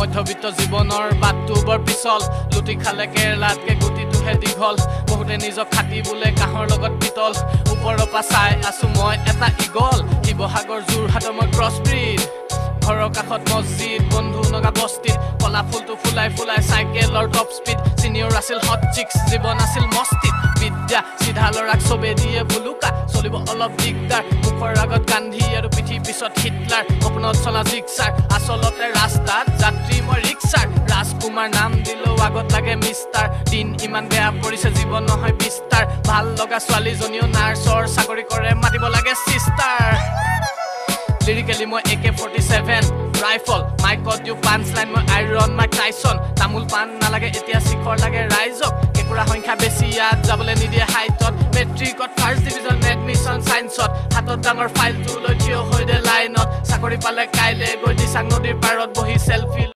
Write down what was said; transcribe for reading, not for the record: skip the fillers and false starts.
মধ্যবিত্ত জীৱনৰ বাটটো বৰ পিছল লুটি খালে কেৰেলাতকে গুটিটোহে দীঘল বহুতে নিজক খাটি বোলে কাহৰ লগত পিতল ওপৰৰ পৰা চাই আছো মই এটা ইগল শিৱসাগৰ যোৰহাটৰ মই ক্ৰছ ব্ৰীড ঘৰৰ কাষত মছজিদ বন্ধু নগা বস্তিত কলা ফুলটো ফুলাই ফুলাই চাইকেলৰ টপ স্পীড চিনিয়ৰ আছিল হট চিক্স জীৱন আছিল মস্তিত বিদ্যা চিধা ল'ৰাক চবে দিয়ে ভুলুকা চলিব অলপ দিগদাৰ মুখৰ আগত গান্ধী আৰু পিঠি পিছত হিটলাৰ সপোনত চলা জিগচাৰ আচলতে ৰাস্তাত যাত্ৰী মই ৰিক্সাৰ ৰাজকুমাৰ নাম দিলেও আগত লাগে মিষ্টাৰ দিন ইমান বেয়া পৰিছে জীৱন নহয় বিস্তাৰ ভাল লগা ছোৱালীজনীও নাৰ্ছৰ চাকৰি কৰে মাতিব লাগে চিষ্টাৰ Lyrically মই AK-47 rifle মাইকত দিও পাঞ্চলাইন মই আইৰন মাইক টাইসন তামুল পান নালাগে এতিয়া শিখৰ লাগে ৰাইজক কেকুৰা সংখ্যা বেছি ইয়াত যাবলৈ নিদিয়ে হাইটত মেট্ৰিকত ফাৰ্ষ্ট ডিভিজন এডমিশ্যন সায়েন্সত হাতত ডাঙৰ ফাইলটো লৈ থিয় হৈ দে লাইনত চাকৰি পালে কাইলে গৈ দিছাং নদীৰ পাৰত বহি সেলফি